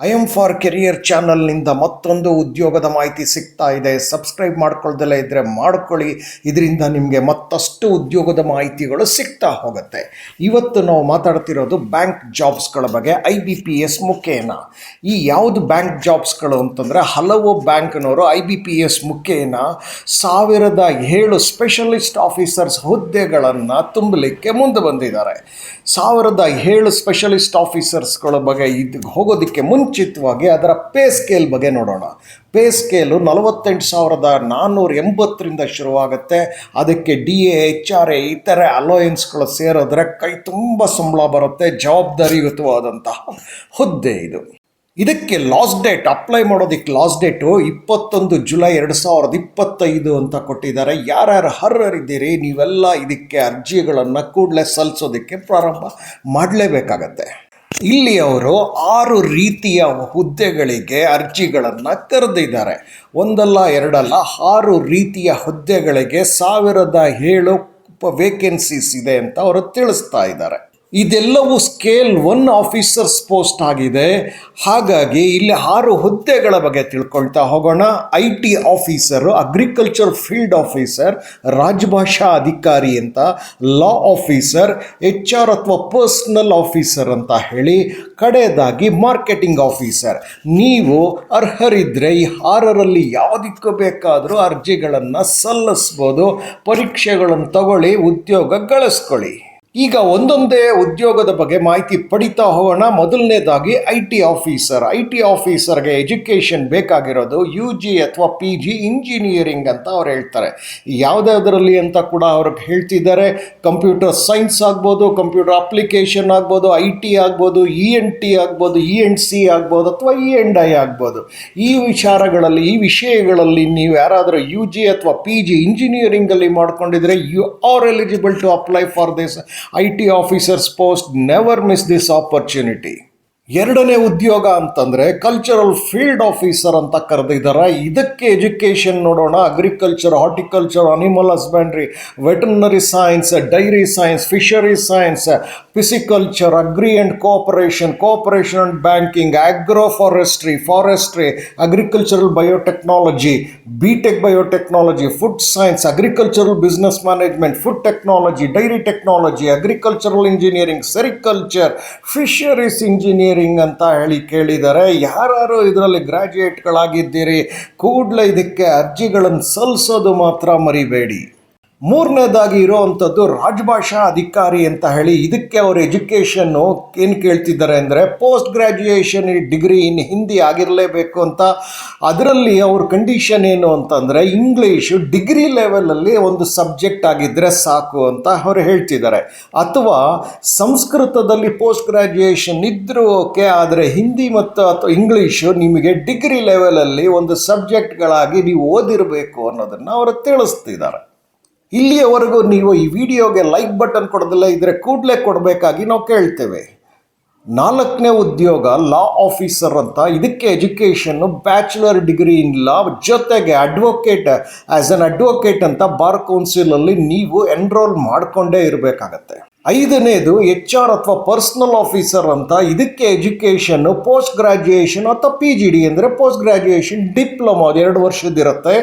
I M for career ಚಾನಲ್ನಿಂದ ಮತ್ತೊಂದು ಉದ್ಯೋಗದ ಮಾಹಿತಿ ಸಿಗ್ತಾ ಇದೆ. ಸಬ್ಸ್ಕ್ರೈಬ್ ಮಾಡ್ಕೊಳ್ದಲ್ಲೇ ಇದ್ದರೆ ಮಾಡ್ಕೊಳ್ಳಿ. ಇದರಿಂದ ನಿಮಗೆ ಮತ್ತಷ್ಟು ಉದ್ಯೋಗದ ಮಾಹಿತಿಗಳು ಸಿಗ್ತಾ ಹೋಗುತ್ತೆ. ಇವತ್ತು ನಾವು ಮಾತಾಡ್ತಿರೋದು ಬ್ಯಾಂಕ್ ಜಾಬ್ಸ್ಗಳ ಬಗ್ಗೆ IBPS ಮುಖೇನ. ಈ ಯಾವುದು ಬ್ಯಾಂಕ್ ಜಾಬ್ಸ್ಗಳು ಅಂತಂದರೆ, ಹಲವು ಬ್ಯಾಂಕ್ನವರು IBPS ಮುಖೇನ 1007 ಸ್ಪೆಷಲಿಸ್ಟ್ ಆಫೀಸರ್ಸ್ ಹುದ್ದೆಗಳನ್ನು ತುಂಬಲಿಕ್ಕೆ ಮುಂದೆ ಬಂದಿದ್ದಾರೆ. 1007 ಸ್ಪೆಷಲಿಸ್ಟ್ ಆಫೀಸರ್ಸ್ಗಳ ಬಗ್ಗೆ ಹೋಗೋದಕ್ಕೆ ಮುಂಚಿತವಾಗಿ ಅದರ ಪೇ ಸ್ಕೇಲ್ ಬಗ್ಗೆ ನೋಡೋಣ. ಪೇ ಸ್ಕೇಲು 48,480ರಿಂದ ಶುರುವಾಗುತ್ತೆ. ಅದಕ್ಕೆ DA HRA ಇತರೆ ಅಲೋಯನ್ಸ್ಗಳು ಸೇರಿದ್ರೆ ಕೈ ತುಂಬ ಸಂಬಳ ಬರುತ್ತೆ. ಜವಾಬ್ದಾರಿಯುತವಾದಂತಹ ಹುದ್ದೆ ಇದು. ಇದಕ್ಕೆ ಲಾಸ್ಟ್ ಡೇಟ್, ಅಪ್ಲೈ ಮಾಡೋದಕ್ಕೆ ಲಾಸ್ಟ್ ಡೇಟು 21 ಜುಲೈ 2025 ಅಂತ ಕೊಟ್ಟಿದ್ದಾರೆ. ಯಾರ್ಯಾರು ಅರ್ಹರಿದ್ದೀರಿ ನೀವೆಲ್ಲ ಇದಕ್ಕೆ ಅರ್ಜಿಗಳನ್ನು ಕೂಡಲೇ ಸಲ್ಲಿಸೋದಕ್ಕೆ ಪ್ರಾರಂಭ ಮಾಡಲೇಬೇಕಾಗತ್ತೆ. ಇಲ್ಲಿ ಅವರು 6 ರೀತಿಯ ಹುದ್ದೆಗಳಿಗೆ ಅರ್ಜಿಗಳನ್ನು ಕರೆದಿದ್ದಾರೆ. ಒಂದಲ್ಲ ಎರಡಲ್ಲ 6 ರೀತಿಯ ಹುದ್ದೆಗಳಿಗೆ 1007 ವೇಕೆನ್ಸೀಸ್ ಇದೆ ಅಂತ ಅವರು ತಿಳಿಸ್ತಾ ಇದ್ದಾರೆ. ಇದೆಲ್ಲವೂ ಸ್ಕೇಲ್ 1 ಆಫೀಸರ್ಸ್ ಪೋಸ್ಟ್ ಆಗಿದೆ. ಹಾಗಾಗಿ ಇಲ್ಲಿ 6 ಹುದ್ದೆಗಳ ಬಗ್ಗೆ ತಿಳ್ಕೊಳ್ತಾ ಹೋಗೋಣ. IT officer, agriculture field officer, Rajbhasha ಅಧಿಕಾರಿ ಅಂತ, ಲಾ ಆಫೀಸರ್, HR ಅಥವಾ ಪರ್ಸನಲ್ ಆಫೀಸರ್ ಅಂತ ಹೇಳಿ, ಕಡೆಯದಾಗಿ ಮಾರ್ಕೆಟಿಂಗ್ ಆಫೀಸರ್. ನೀವು ಅರ್ಹರಿದ್ದರೆ ಈ 6ರಲ್ಲಿ ಯಾವುದಕ್ಕೂ ಬೇಕಾದರೂ ಅರ್ಜಿಗಳನ್ನು ಸಲ್ಲಿಸ್ಬೋದು. ಪರೀಕ್ಷೆಗಳನ್ನು ತಗೊಳ್ಳಿ, ಉದ್ಯೋಗ ಗಳಿಸ್ಕೊಳ್ಳಿ. ಈಗ ಒಂದೊಂದೇ ಉದ್ಯೋಗದ ಬಗ್ಗೆ ಮಾಹಿತಿ ಪಡಿತಾ ಹೋಗೋಣ. ಮೊದಲನೇದಾಗಿ IT ಆಫೀಸರ್. IT ಆಫೀಸರ್ಗೆ ಎಜುಕೇಷನ್ ಬೇಕಾಗಿರೋದು UG ಅಥವಾ PG ಇಂಜಿನಿಯರಿಂಗ್ ಅಂತ ಅವ್ರು ಹೇಳ್ತಾರೆ. ಯಾವುದ್ಯಾವುದರಲ್ಲಿ ಅಂತ ಕೂಡ ಅವ್ರಿಗೆ ಹೇಳ್ತಿದ್ದಾರೆ. ಕಂಪ್ಯೂಟರ್ ಸೈನ್ಸ್ ಆಗ್ಬೋದು, ಕಂಪ್ಯೂಟರ್ ಅಪ್ಲಿಕೇಶನ್ ಆಗ್ಬೋದು, IT ಆಗ್ಬೋದು, ENT ಆಗ್ಬೋದು, ENC ಆಗ್ಬೋದು, ಅಥವಾ E&I ಆಗ್ಬೋದು. ಈ ವಿಷಯಗಳಲ್ಲಿ ನೀವು ಯಾರಾದರೂ UG ಅಥವಾ PG ಇಂಜಿನಿಯರಿಂಗಲ್ಲಿ ಮಾಡ್ಕೊಂಡಿದ್ರೆ you are eligible to apply for this IT officers post. Never miss this opportunity. ಎರಡನೇ ಉದ್ಯೋಗ ಅಂತಂದರೆ ಕಲ್ಚರಲ್ ಫೀಲ್ಡ್ ಆಫೀಸರ್ ಅಂತ ಕರೆದಿದ್ದಾರೆ. ಇದಕ್ಕೆ ಎಜುಕೇಷನ್ ನೋಡೋಣ. Agriculture, horticulture, animal husbandry, veterinary science, dairy science, fishery science, pisciculture, agri and cooperation and banking, agro forestry, agricultural biotechnology, BTech biotechnology, food science, agricultural business management, food technology, dairy technology, agricultural engineering, sericulture, fisheries engineering ಅಂತ ಹೇಳಿ ಕೇಳಿದ್ದಾರೆ. ಯಾರು ಇದರಲ್ಲಿ ಗ್ರಾಜ್ಯುಯೇಟ್ಗಳಾಗಿದ್ದೀರಿ ಕೂಡಲೇ ಇದಕ್ಕೆ ಅರ್ಜಿಗಳನ್ನು ಸಲ್ಲಿಸೋದು ಮಾತ್ರ ಮರಿಬೇಡಿ. ಮೂರನೇದಾಗಿ ಇರೋವಂಥದ್ದು ರಾಜಭಾಷಾ ಅಧಿಕಾರಿ ಅಂತ ಹೇಳಿ. ಇದಕ್ಕೆ ಅವರು ಎಜುಕೇಷನ್ನು ಏನು ಕೇಳ್ತಿದ್ದಾರೆ ಅಂದರೆ post graduation degree in Hindi ಆಗಿರಲೇಬೇಕು ಅಂತ. ಅದರಲ್ಲಿ ಅವ್ರ ಕಂಡೀಷನ್ ಏನು ಅಂತಂದರೆ ಇಂಗ್ಲೀಷು ಡಿಗ್ರಿ ಲೆವೆಲಲ್ಲಿ ಒಂದು ಸಬ್ಜೆಕ್ಟ್ ಆಗಿದ್ದರೆ ಸಾಕು ಅಂತ ಅವರು ಹೇಳ್ತಿದ್ದಾರೆ. ಅಥವಾ ಸಂಸ್ಕೃತದಲ್ಲಿ ಪೋಸ್ಟ್ ಗ್ರ್ಯಾಜುಯೇಷನ್ ಇದ್ದರೂ ಓಕೆ, ಆದರೆ ಹಿಂದಿ ಮತ್ತು ಅಥವಾ ಇಂಗ್ಲೀಷು ನಿಮಗೆ ಡಿಗ್ರಿ ಲೆವೆಲಲ್ಲಿ ಒಂದು ಸಬ್ಜೆಕ್ಟ್ಗಳಾಗಿ ನೀವು ಓದಿರಬೇಕು ಅನ್ನೋದನ್ನು ಅವರು ತಿಳಿಸ್ತಿದ್ದಾರೆ. ಇಲ್ಲಿಯವರೆಗೂ ನೀವು ಈ ವಿಡಿಯೋಗೆ ಲೈಕ್ ಬಟನ್ ಕೊಡೋದಿಲ್ಲ ಇದ್ದರೆ ಕೂಡಲೇ ಕೊಡಬೇಕಾಗಿ ನಾವು ಕೇಳ್ತೇವೆ. ನಾಲ್ಕನೇ ಉದ್ಯೋಗ ಲಾ ಆಫೀಸರ್ ಅಂತ. ಇದಕ್ಕೆ ಎಜುಕೇಷನ್ನು ಬ್ಯಾಚುಲರ್ ಡಿಗ್ರಿ ಇನ್ ಲಾ, ಜೊತೆಗೆ ಅಡ್ವೊಕೇಟ್ ಅಡ್ವೊಕೇಟ್ ಅಂತ ಬಾರ್ ಕೌನ್ಸಿಲಲ್ಲಿ ನೀವು ಎನ್ರೋಲ್ ಮಾಡಿಕೊಂಡೇ ಇರಬೇಕಾಗತ್ತೆ. ಐದನೇದು HR ಅಥವಾ ಪರ್ಸನಲ್ ಆಫೀಸರ್ ಅಂತ. ಇದಕ್ಕೆ ಎಜುಕೇಷನ್ನು ಪೋಸ್ಟ್ ಗ್ರ್ಯಾಜುಯೇಷನ್ ಅಥವಾ PGD ಅಂದರೆ ಪೋಸ್ಟ್ ಗ್ರ್ಯಾಜುಯೇಷನ್ ಡಿಪ್ಲೊಮಾ 2 ವರ್ಷದಿರುತ್ತೆ.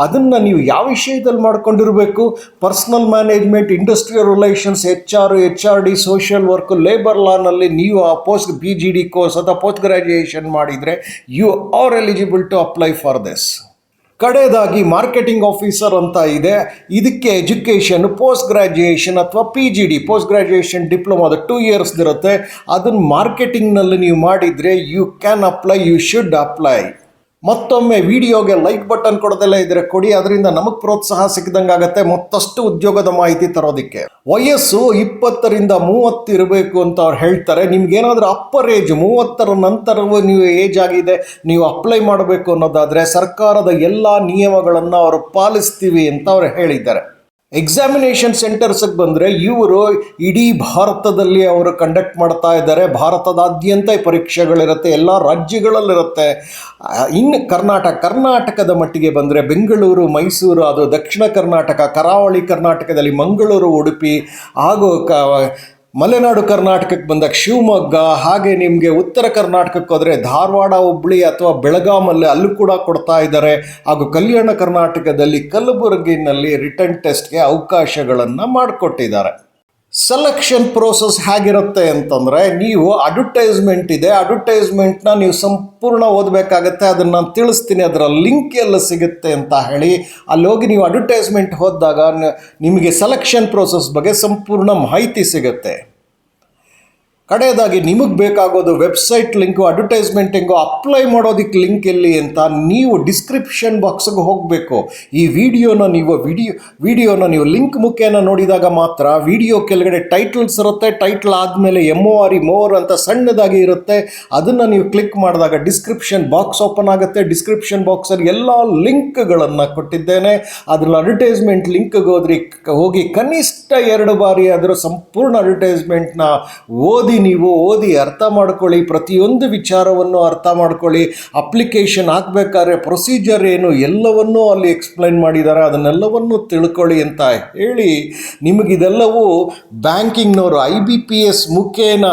ಅದನ್ನು ನೀವು ಯಾವ ವಿಷಯದಲ್ಲಿ ಮಾಡ್ಕೊಂಡಿರಬೇಕು? Personnel management, industrial relations, HRD, social work, labour ಲಾನಲ್ಲಿ ನೀವು ಆ ಪೋಸ್ಟ್ PGD ಕೋರ್ಸ್ ಅಥವಾ ಪೋಸ್ಟ್ ಗ್ರ್ಯಾಜುಯೇಷನ್ ಮಾಡಿದರೆ you are eligible to apply for this. ಕಡೆಯದಾಗಿ ಮಾರ್ಕೆಟಿಂಗ್ ಆಫೀಸರ್ ಅಂತ ಇದೆ. ಇದಕ್ಕೆ ಎಜುಕೇಷನ್ ಪೋಸ್ಟ್ ಗ್ರ್ಯಾಜುಯೇಷನ್ ಅಥವಾ PGD ಪೋಸ್ಟ್ ಗ್ರ್ಯಾಜುಯೇಷನ್ ಡಿಪ್ಲೊಮಾದ 2 ಇಯರ್ಸ್ ಇರುತ್ತೆ. ಅದನ್ನು ಮಾರ್ಕೆಟಿಂಗ್ನಲ್ಲಿ ನೀವು ಮಾಡಿದರೆ you can apply, you should apply. ಮತ್ತೊಮ್ಮೆ ವಿಡಿಯೋಗೆ ಲೈಕ್ ಬಟನ್ ಕೊಡೋದೆಲ್ಲ ಇದ್ರೆ ಕೊಡಿ. ಅದರಿಂದ ನಮಗೆ ಪ್ರೋತ್ಸಾಹ ಸಿಕ್ಕಿದಂಗಾಗತ್ತೆ ಮತ್ತಷ್ಟು ಉದ್ಯೋಗದ ಮಾಹಿತಿ ತರೋದಕ್ಕೆ. ವಯಸ್ಸು 20ರಿಂದ 30 ಇರಬೇಕು ಅಂತ ಅವ್ರು ಹೇಳ್ತಾರೆ. ನಿಮ್ಗೇನಾದರೂ ಅಪ್ಪರ್ ಏಜ್ 30ರ ನಂತರವೂ ನೀವು ಏಜ್ ಆಗಿದೆ, ನೀವು ಅಪ್ಲೈ ಮಾಡಬೇಕು ಅನ್ನೋದಾದರೆ ಸರ್ಕಾರದ ಎಲ್ಲ ನಿಯಮಗಳನ್ನು ಅವರು ಪಾಲಿಸ್ತೀವಿ ಅಂತ ಅವ್ರು ಹೇಳಿದ್ದಾರೆ. ಎಕ್ಸಾಮಿನೇಷನ್ ಸೆಂಟರ್ಸ್ಗೆ ಬಂದರೆ ಇವರು ಇಡೀ ಭಾರತದಲ್ಲಿ ಅವರು ಕಂಡಕ್ಟ್ ಮಾಡ್ತಾ ಇದ್ದಾರೆ. ಭಾರತದಾದ್ಯಂತ ಪರೀಕ್ಷೆಗಳಿರುತ್ತೆ, ಎಲ್ಲ ರಾಜ್ಯಗಳಲ್ಲಿರುತ್ತೆ. ಇನ್ನು ಕರ್ನಾಟಕದ ಮಟ್ಟಿಗೆ ಬಂದರೆ ಬೆಂಗಳೂರು, ಮೈಸೂರು, ಅದು ದಕ್ಷಿಣ ಕರ್ನಾಟಕ, ಕರಾವಳಿ ಕರ್ನಾಟಕದಲ್ಲಿ ಮಂಗಳೂರು, ಉಡುಪಿ ಹಾಗೂ ಮಲೆನಾಡು ಕರ್ನಾಟಕಕ್ಕೆ ಬಂದಾಗ ಶಿವಮೊಗ್ಗ, ಹಾಗೆ ನಿಮಗೆ ಉತ್ತರ ಕರ್ನಾಟಕಕ್ಕೆ ಹೋದರೆ ಧಾರವಾಡ, ಹುಬ್ಳಿ ಅಥವಾ ಬೆಳಗಾಮಲ್ಲಿ ಅಲ್ಲೂ ಕೂಡ ಕೊಡ್ತಾ ಇದ್ದಾರೆ. ಹಾಗೂ ಕಲ್ಯಾಣ ಕರ್ನಾಟಕದಲ್ಲಿ ಕಲಬುರಗಿನಲ್ಲಿ ರಿಟರ್ನ್ ಟೆಸ್ಟ್ಗೆ ಅವಕಾಶಗಳನ್ನು ಮಾಡಿಕೊಟ್ಟಿದ್ದಾರೆ. ಸೆಲೆಕ್ಷನ್ ಪ್ರೋಸೆಸ್ ಹೇಗಿರುತ್ತೆ ಅಂತಂದರೆ, ನೀವು ಅಡ್ವರ್ಟೈಸ್ಮೆಂಟ್ ಇದೆ, ಅಡ್ವರ್ಟೈಸ್ಮೆಂಟ್ನ ನೀವು ಸಂಪೂರ್ಣ ಓದಬೇಕಾಗತ್ತೆ. ಅದನ್ನು ನಾನು ತಿಳಿಸ್ತೀನಿ, ಅದರ ಲಿಂಕ್ ಎಲ್ಲ ಸಿಗುತ್ತೆ ಅಂತ ಹೇಳಿ. ಅಲ್ಲಿ ಹೋಗಿ ನೀವು ಅಡ್ವರ್ಟೈಸ್ಮೆಂಟ್ ಓದಿದಾಗ ನಿಮಗೆ ಸೆಲೆಕ್ಷನ್ ಪ್ರೋಸೆಸ್ ಬಗ್ಗೆ ಸಂಪೂರ್ಣ ಮಾಹಿತಿ ಸಿಗುತ್ತೆ. ಕಡೆಯದಾಗಿ ನಿಮಗೆ ಬೇಕಾಗೋದು ವೆಬ್ಸೈಟ್ ಲಿಂಕು, ಅಡ್ವರ್ಟೈಸ್ಮೆಂಟಿಂಗು, ಅಪ್ಲೈ ಮಾಡೋದಕ್ಕೆ ಲಿಂಕ್ ಎಲ್ಲಿ ಅಂತ ನೀವು ಡಿಸ್ಕ್ರಿಪ್ಷನ್ ಬಾಕ್ಸ್ಗೆ ಹೋಗಬೇಕು. ಈ ವಿಡಿಯೋನ ನೀವು ಲಿಂಕ್ ಮುಖೇನ ನೋಡಿದಾಗ ಮಾತ್ರ ವಿಡಿಯೋ ಕೆಳಗಡೆ ಟೈಟಲ್ಸ್ ಇರುತ್ತೆ. ಟೈಟಲ್ ಆದಮೇಲೆ MORE ಮೋರ್ ಅಂತ ಸಣ್ಣದಾಗಿ ಇರುತ್ತೆ. ಅದನ್ನು ನೀವು ಕ್ಲಿಕ್ ಮಾಡಿದಾಗ ಡಿಸ್ಕ್ರಿಪ್ಷನ್ ಬಾಕ್ಸ್ ಓಪನ್ ಆಗುತ್ತೆ. ಡಿಸ್ಕ್ರಿಪ್ಷನ್ ಬಾಕ್ಸಲ್ಲಿ ಎಲ್ಲ ಲಿಂಕ್ಗಳನ್ನು ಕೊಟ್ಟಿದ್ದೇನೆ. ಅದರಲ್ಲಿ ಅಡ್ವರ್ಟೈಸ್ಮೆಂಟ್ ಲಿಂಕ್ಗೆ ಹೋಗಿ ಕನಿಷ್ಠ 2 ಬಾರಿ ಅದರ ಸಂಪೂರ್ಣ ಅಡ್ವರ್ಟೈಸ್ಮೆಂಟ್ನ ಓದಿ ಅರ್ಥ ಮಾಡ್ಕೊಳ್ಳಿ. ಪ್ರತಿಯೊಂದು ವಿಚಾರವನ್ನು ಅರ್ಥ ಮಾಡ್ಕೊಳ್ಳಿ. ಅಪ್ಲಿಕೇಶನ್ ಹಾಕಬೇಕಾದ್ರೆ ಪ್ರೊಸೀಜರ್ ಏನು ಎಲ್ಲವನ್ನೂ ಅಲ್ಲಿ ಎಕ್ಸ್ಪ್ಲೈನ್ ಮಾಡಿದ್ದಾರೆ. ಅದನ್ನೆಲ್ಲವನ್ನು ತಿಳ್ಕೊಳ್ಳಿ ಅಂತ ಹೇಳಿ, ನಿಮಗಿದೆಲ್ಲವೂ ಬ್ಯಾಂಕಿಂಗ್ನವರು IBPS ಮುಖೇನ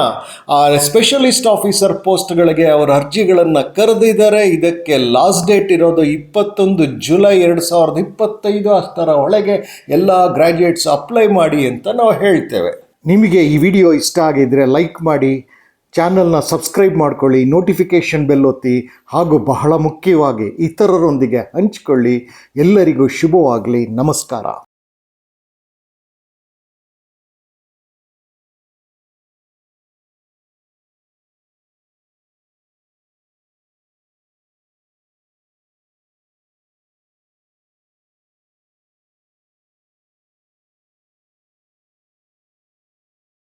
ಸ್ಪೆಷಲಿಸ್ಟ್ ಆಫೀಸರ್ ಪೋಸ್ಟ್ಗಳಿಗೆ ಅವರ ಅರ್ಜಿಗಳನ್ನು ಕರೆದಿದ್ದಾರೆ. ಇದಕ್ಕೆ ಲಾಸ್ಟ್ ಡೇಟ್ ಇರೋದು 21 ಜುಲೈ 2025. ಅಷ್ಟರ ಒಳಗೆ ಎಲ್ಲ ಗ್ರ್ಯಾಜುಯೇಟ್ಸ್ ಅಪ್ಲೈ ಮಾಡಿ ಅಂತ ನಾವು ಹೇಳ್ತೇವೆ. ನಿಮಗೆ ಈ ವಿಡಿಯೋ ಇಷ್ಟ ಆಗಿದ್ದರೆ ಲೈಕ್ ಮಾಡಿ, ಚಾನಲ್ನ ಸಬ್ಸ್ಕ್ರೈಬ್ ಮಾಡ್ಕೊಳ್ಳಿ, ನೋಟಿಫಿಕೇಷನ್ ಬೆಲ್ ಒತ್ತಿ, ಹಾಗೂ ಬಹಳ ಮುಖ್ಯವಾಗಿ ಇತರರೊಂದಿಗೆ ಹಂಚಿಕೊಳ್ಳಿ. ಎಲ್ಲರಿಗೂ ಶುಭವಾಗಲಿ. ನಮಸ್ಕಾರ.